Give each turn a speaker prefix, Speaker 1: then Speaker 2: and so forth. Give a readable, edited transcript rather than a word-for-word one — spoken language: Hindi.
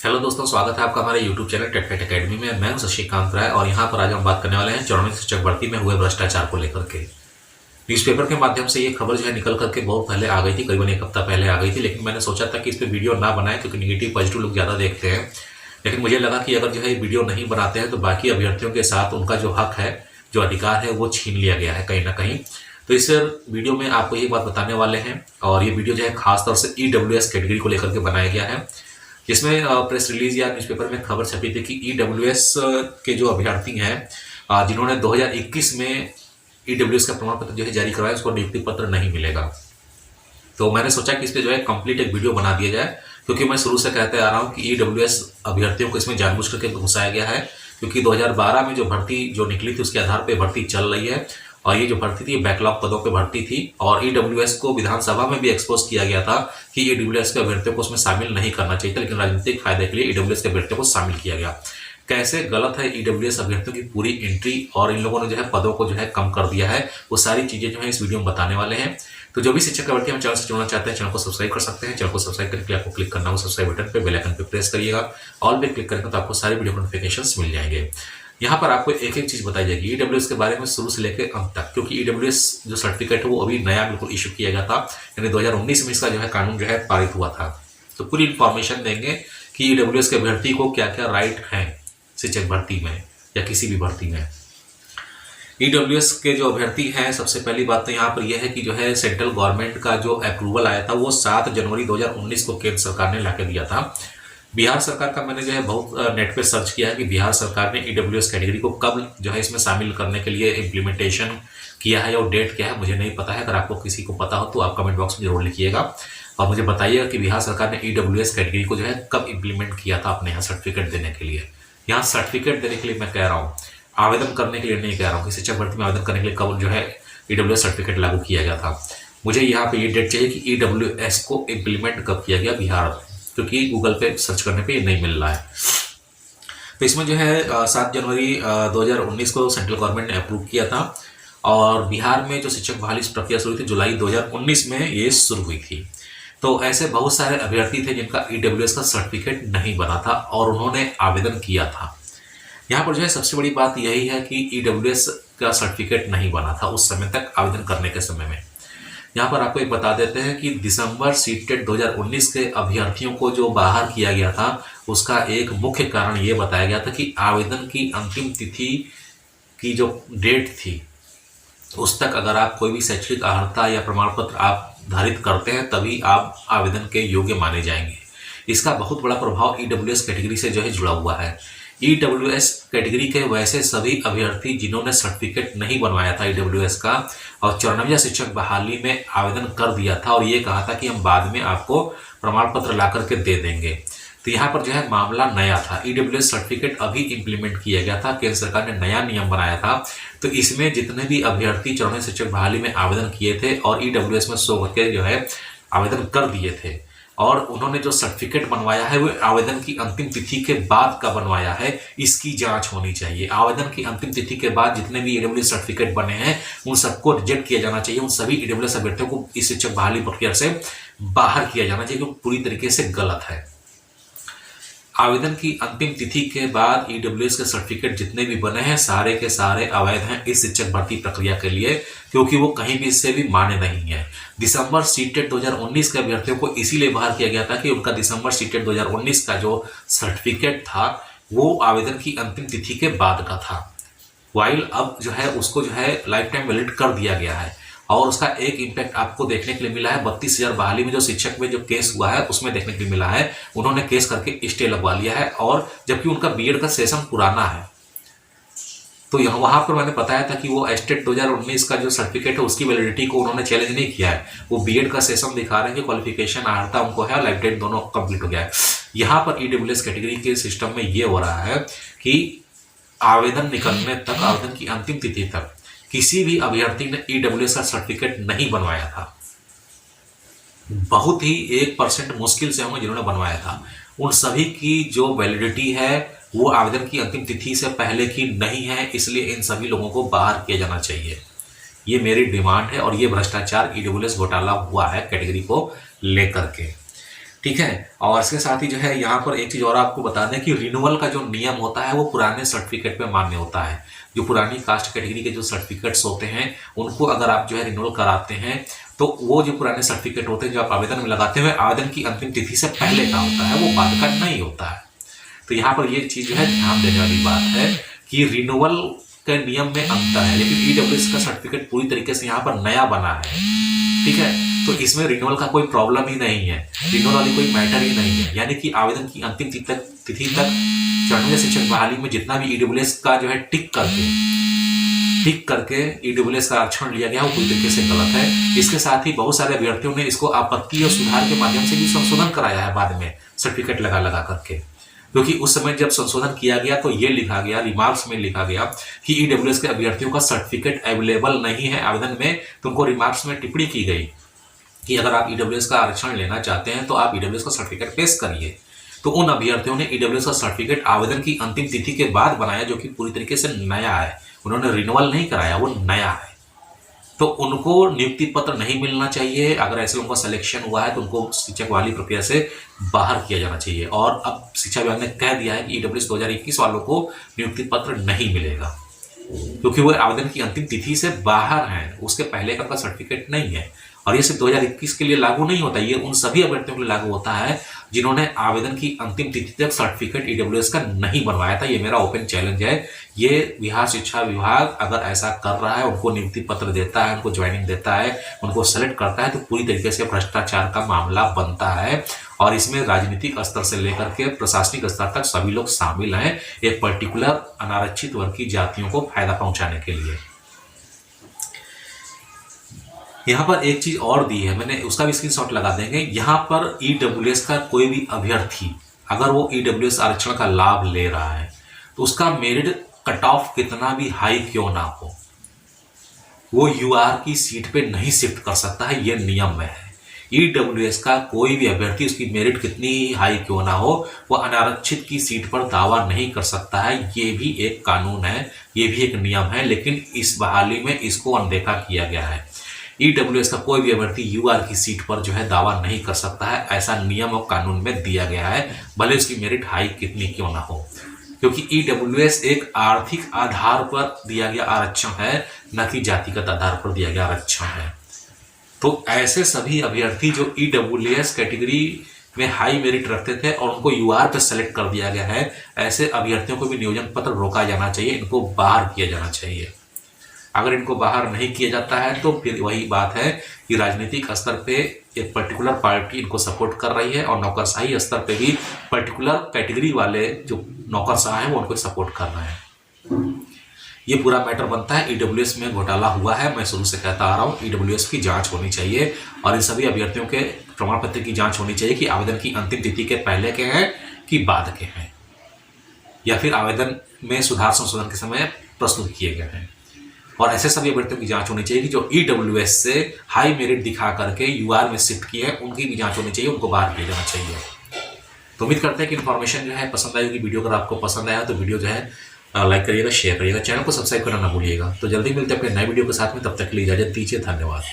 Speaker 1: हेलो दोस्तों, स्वागत है आपका हमारे YouTube चैनल टेटफेट एकेडमी में। मैं हूं शशिकांत राय और यहां पर आज हम बात करने वाले हैं चौड़वी शिक्षक भर्ती में हुए भ्रष्टाचार को लेकर के। न्यूज़पेपर के माध्यम से ये खबर जो है निकल करके बहुत पहले आ गई थी, करीबन एक हफ्ता पहले आ गई थी, लेकिन मैंने सोचा था कि इस पर वीडियो ना बनाएं क्योंकि निगेटिव पॉजिटिव लोग ज़्यादा देखते हैं। लेकिन मुझे लगा कि अगर जो है वीडियो नहीं बनाते हैं तो बाकी अभ्यर्थियों के साथ उनका जो हक है, जो अधिकार है, वो छीन लिया गया है कहीं ना कहीं। तो इस वीडियो में आपको ये बात बताने वाले हैं और ये वीडियो जो है खासतौर से EWS कैटेगरी को लेकर के बनाया गया है, जिसमें प्रेस रिलीज या न्यूज़पेपर में खबर छपी थी कि EWS के जो अभ्यर्थी हैं जिन्होंने 2021 में EWS का प्रमाण पत्र जो है जारी करवाया, उसको नियुक्ति पत्र नहीं मिलेगा। तो मैंने सोचा कि इस पर जो है कंप्लीट एक वीडियो बना दिया जाए, क्योंकि मैं शुरू से कहते आ रहा हूँ कि EWS अभ्यर्थियों को इसमें जानबूझ करके घुसाया गया है, क्योंकि 2012 में जो भर्ती जो निकली थी उसके आधार पर भर्ती चल रही है और ये जो भर्ती थी ये बैकलॉग पदों पे भर्ती थी और EWS को विधानसभा में भी एक्सपोज किया गया था कि EWS के अभ्यर्थियों को उसमें शामिल नहीं करना चाहिए था, लेकिन राजनीतिक फायदे के लिए EWS के अभ्यर्थियों को शामिल किया गया। कैसे गलत है EWS अभ्यर्थियों की पूरी एंट्री और इन लोगों ने जो है पदों को जो है कम कर दिया है, वो सारी चीजें जो है इस वीडियो में बताने वाले हैं। तो जो भी शिक्षक अभ्यर्थी हम चैनल से जुड़ना चाहते हैं, चैनल को सब्सक्राइब कर सकते हैं। चैनल को सब्सक्राइब करने के लिए आपको क्लिक करना होगा सब्सक्राइब बटन पे, बेल आइकन पे प्रेस करिएगा। ऑल पे क्लिक करेंगे तो आपको सारी वीडियो नोटिफिकेशंस मिल जाएंगे। यहाँ पर आपको एक एक चीज बताई जाएगी EWS के बारे में शुरू से लेकर अंत तक, क्योंकि EWS जो सर्टिफिकेट है वो अभी नया बिल्कुल इशू किया गया था, यानी 2019 में इसका जो है कानून जो है पारित हुआ था। तो पूरी इंफॉर्मेशन देंगे कि EWS के अभ्यर्थी को क्या क्या राइट हैं शिक्षक भर्ती में या किसी भी भर्ती में। EWS के जो अभ्यर्थी हैं, सबसे पहली बात तो यहाँ पर यह है कि जो है सेंट्रल गवर्नमेंट का जो अप्रूवल आया था वो 7 जनवरी 2019 को केंद्र सरकार ने लाके दिया था। बिहार सरकार का मैंने जो है बहुत नेट पे सर्च किया है कि बिहार सरकार ने EWS कैटेगरी को कब जो है इसमें शामिल करने के लिए इम्प्लीमेंटेशन किया है और डेट क्या है मुझे नहीं पता है। अगर आपको किसी को पता हो तो आप कमेंट बॉक्स में जरूर लिखिएगा और मुझे बताइएगा कि बिहार सरकार ने EWS कैटेगरी को जो है कब इम्प्लीमेंट किया था अपने यहाँ सर्टिफिकेट देने के लिए। यहाँ सर्टिफिकेट देने के लिए मैं कह रहा हूँ, आवेदन करने के लिए नहीं कह रहा हूँ कि शिक्षक भर्ती में आवेदन करने के लिए कब जो है EWS सर्टिफिकेट लागू किया गया था। मुझे यहाँ पे ये डेट चाहिए कि EWS को इम्प्लीमेंट कब किया गया बिहार, क्योंकि गूगल पे सर्च करने पे ये नहीं मिल रहा है। तो इसमें जो है 7 जनवरी 2019 को सेंट्रल गवर्नमेंट ने अप्रूव किया था और बिहार में जो शिक्षक बहाली प्रक्रिया शुरू हुई थी जुलाई 2019 में ये शुरू हुई थी। तो ऐसे बहुत सारे अभ्यर्थी थे जिनका EWS का सर्टिफिकेट नहीं बना था और उन्होंने आवेदन किया था। यहाँ पर जो है सबसे बड़ी बात यही है कि EWS का सर्टिफिकेट नहीं बना था उस समय तक, आवेदन करने के समय में। यहाँ पर आपको एक बता देते हैं कि दिसंबर सीटेट 2019 के अभ्यर्थियों को जो बाहर किया गया था उसका एक मुख्य कारण ये बताया गया था कि आवेदन की अंतिम तिथि की जो डेट थी उस तक अगर आप कोई भी शैक्षणिक अर्हता या प्रमाण पत्र आप धारित करते हैं तभी आप आवेदन के योग्य माने जाएंगे। इसका बहुत बड़ा प्रभाव EWS कैटेगरी से जो है जुड़ा हुआ है। EWS कैटेगरी के वैसे सभी अभ्यर्थी जिन्होंने सर्टिफिकेट नहीं बनवाया था EWS का और 94 शिक्षक बहाली में आवेदन कर दिया था और ये कहा था कि हम बाद में आपको प्रमाण पत्र ला करके दे देंगे। तो यहाँ पर जो है मामला नया था, EWS सर्टिफिकेट अभी इम्प्लीमेंट किया गया था, केंद्र सरकार ने नया नियम बनाया था। तो इसमें जितने भी अभ्यर्थी 94 शिक्षक बहाली में आवेदन किए थे और EWS में सो करके जो है आवेदन कर दिए थे और उन्होंने जो सर्टिफिकेट बनवाया है वो आवेदन की अंतिम तिथि के बाद का बनवाया है, इसकी जांच होनी चाहिए। आवेदन की अंतिम तिथि के बाद जितने भी EWS सर्टिफिकेट बने हैं उन सबको रिजेक्ट किया जाना चाहिए। उन सभी EWS अभ्यर्थियों को इस शिक्षक बहाली प्रक्रिया से बाहर किया जाना चाहिए, जो पूरी तरीके से गलत है। आवेदन की अंतिम तिथि के बाद EWS के सर्टिफिकेट जितने भी बने हैं सारे के सारे अवैध हैं इस शिक्षक भर्ती प्रक्रिया के लिए, क्योंकि वो कहीं भी इससे भी मान्य नहीं है। दिसंबर सीटेट 2019 के अभ्यर्थियों को इसीलिए बाहर किया गया था कि उनका दिसंबर सीटेट 2019 का जो सर्टिफिकेट था वो आवेदन की अंतिम तिथि के बाद का था, वाइल अब जो है उसको जो है लाइफ टाइम वैलिड कर दिया गया है। और उसका एक इम्पैक्ट आपको देखने के लिए मिला है 32,000 बहाली में जो शिक्षक में जो केस हुआ है उसमें देखने के लिए मिला है। उन्होंने केस करके स्टे लगवा लिया है और जबकि उनका बीएड का सेशन पुराना है। तो यहाँ वहां पर मैंने बताया था कि वो एस्टेट 2019 का जो सर्टिफिकेट है उसकी वैलिडिटी को उन्होंने चैलेंज नहीं किया है, वो बीएड का सेशन दिखा रहे हैं कि क्वालिफिकेशन अर्हता उनको है, लाइफ टाइम दोनों कंप्लीट हो गया है। यहाँ पर EWS कैटेगरी के सिस्टम में ये हो रहा है कि आवेदन निकलने तक, आवेदन की अंतिम तिथि तक किसी भी अभ्यर्थी ने EWS का सर्टिफिकेट नहीं बनवाया था। बहुत ही 1% मुश्किल से होंगे जिन्होंने बनवाया था। उन सभी की जो वैलिडिटी है वो आवेदन की अंतिम तिथि से पहले की नहीं है, इसलिए इन सभी लोगों को बाहर किया जाना चाहिए। ये मेरी डिमांड है और ये भ्रष्टाचार EWS घोटाला हुआ है कैटेगरी को लेकर के। ठीक है। और इसके साथ ही जो है यहाँ पर एक चीज और आपको बता दें कि रिन्यूअल का जो नियम होता है वो पुराने सर्टिफिकेट पे मान्य होता है। जो पुरानी कास्ट कैटेगरी के जो सर्टिफिकेट्स होते हैं उनको अगर आप जो है रिन्यूअल कराते हैं तो वो जो पुराने सर्टिफिकेट होते हैं जो आप आवेदन में लगाते हैं आवेदन की अंतिम तिथि से पहले का होता है, वो बाद का नहीं होता है। तो यहाँ पर ये चीज जो है ध्यान देने वाली बात है कि रिन्यूअल के नियम में अंतर है, लेकिन ईडब्ल्यूएस का सर्टिफिकेट पूरी तरीके से यहाँ पर नया बना है, ठीक है। तो इसमें रिन्यूअल का कोई प्रॉब्लम ही नहीं है, रिन्यूअल वाली कोई मैटर ही नहीं है। यानी कि आवेदन की अंतिम तिथि तक चरणीय शिक्षक बहाली में जितना भी ईडब्ल्यूएस का जो है टिक करके ईडब्ल्यूएस का आरक्षण लिया गया वो पूरी तरीके से गलत है। इसके साथ ही बहुत सारे अभ्यर्थियों ने इसको आपत्ति और सुधार के माध्यम से भी संशोधन कराया है बाद में सर्टिफिकेट लगा करके, क्योंकि उस समय जब संशोधन किया गया तो ये लिखा गया, रिमार्क्स में लिखा गया कि ईडब्ल्यूएस के अभ्यर्थियों का सर्टिफिकेट अवेलेबल नहीं है आवेदन में। तो उनको रिमार्क्स में टिप्पणी की गई कि अगर आप ईडब्ल्यूएस का आरक्षण लेना चाहते हैं तो आप ईडब्ल्यूएस का सर्टिफिकेट पेश करिए। तो उन अभ्यर्थियों ने ईडब्ल्यूएस का सर्टिफिकेट आवेदन की अंतिम तिथि के बाद बनाया, जो कि पूरी तरीके से नया है, उन्होंने रिन्यूअल नहीं कराया, वो नया है। तो उनको नियुक्ति पत्र नहीं मिलना चाहिए। अगर ऐसे उनका सिलेक्शन हुआ है तो उनको शिक्षक बहाली प्रक्रिया से बाहर किया जाना चाहिए। और अब शिक्षा विभाग ने कह दिया है कि ईडब्ल्यूएस 2021 वालों को नियुक्ति पत्र नहीं मिलेगा, क्योंकि वो आवेदन की अंतिम तिथि से बाहर हैं, उसके पहले का सर्टिफिकेट नहीं है। और ये सिर्फ 2021 के लिए लागू नहीं होता, ये उन सभी अभ्यर्थियों के लिए लागू होता है जिन्होंने आवेदन की अंतिम तिथि तक सर्टिफिकेट ईडब्ल्यूएस का नहीं बनवाया था। ये मेरा ओपन चैलेंज है। ये बिहार शिक्षा विभाग अगर ऐसा कर रहा है, उनको नियुक्ति पत्र देता है, उनको ज्वाइनिंग देता है, उनको सेलेक्ट करता है, तो पूरी तरीके से भ्रष्टाचार का मामला बनता है। और इसमें राजनीतिक स्तर से लेकर के प्रशासनिक स्तर तक सभी लोग शामिल हैं, एक पर्टिकुलर अनारक्षित वर्ग की जातियों को फायदा पहुंचाने के लिए। यहाँ पर एक चीज और दी है, मैंने उसका भी स्क्रीनशॉट लगा देंगे। यहाँ पर ईडब्ल्यूएस का कोई भी अभ्यर्थी अगर वो ईडब्ल्यूएस आरक्षण का लाभ ले रहा है तो उसका मेरिट कट ऑफ कितना भी हाई क्यों ना हो, वो यूआर की सीट पे नहीं शिफ्ट कर सकता है, ये नियम में है। ईडब्ल्यूएस का कोई भी अभ्यर्थी उसकी मेरिट कितनी ही हाई क्यों ना हो, वो अनारक्षित की सीट पर दावा नहीं कर सकता है। ये भी एक कानून है, ये भी एक नियम है, लेकिन इस बहाली में इसको अनदेखा किया गया है। ईडब्ल्यूएस का कोई भी अभ्यर्थी यूआर की सीट पर जो है दावा नहीं कर सकता है, ऐसा नियम और कानून में दिया गया है, भले उसकी मेरिट हाई कितनी क्यों ना हो। क्योंकि ईडब्ल्यूएस एक आर्थिक आधार पर दिया गया आरक्षण है, न कि जातिगत आधार पर दिया गया आरक्षण है। तो ऐसे सभी अभ्यर्थी जो ईडब्ल्यूएस कैटेगरी में हाई मेरिट रखते थे और उनको यूआर पर सेलेक्ट कर दिया गया है, ऐसे अभ्यर्थियों को भी नियोजन पत्र रोका जाना चाहिए, इनको बाहर किया जाना चाहिए। अगर इनको बाहर नहीं किया जाता है तो फिर वही बात है कि राजनीतिक स्तर पे एक पर्टिकुलर पार्टी इनको सपोर्ट कर रही है और नौकरशाही स्तर पे भी पर्टिकुलर कैटेगरी वाले जो नौकरशाह हैं वो उनको सपोर्ट कर रहे हैं। ये पूरा मैटर बनता है। ईडब्ल्यूएस में घोटाला हुआ है, मैं शुरू से कहता आ रहा हूँ, ईडब्ल्यूएस की जांच होनी चाहिए और इन सभी अभ्यर्थियों के प्रमाण पत्र की जांच होनी चाहिए कि आवेदन की अंतिम तिथि के पहले के हैं कि बाद के हैं, या फिर आवेदन में सुधार संशोधन के समय प्रस्तुत किए गए हैं। और ऐसे सभी अभ्यर्थियों की जांच होनी चाहिए कि जो ईडब्ल्यूएस से हाई मेरिट दिखा करके यूआर में शिफ्ट किए हैं, उनकी भी जांच होनी चाहिए, उनको बाहर किया जाना चाहिए। तो उम्मीद करते हैं कि इन्फॉर्मेशन जो है पसंद आई होगी। वीडियो अगर आपको पसंद आया तो वीडियो जो है लाइक करिएगा, शेयर करिएगा, चैनल को सब्सक्राइब करना ना भूलिएगा। तो जल्दी मिलते हैं अपने नए वीडियो के साथ में, तब तक के लिए इजाजत दीजिए, धन्यवाद।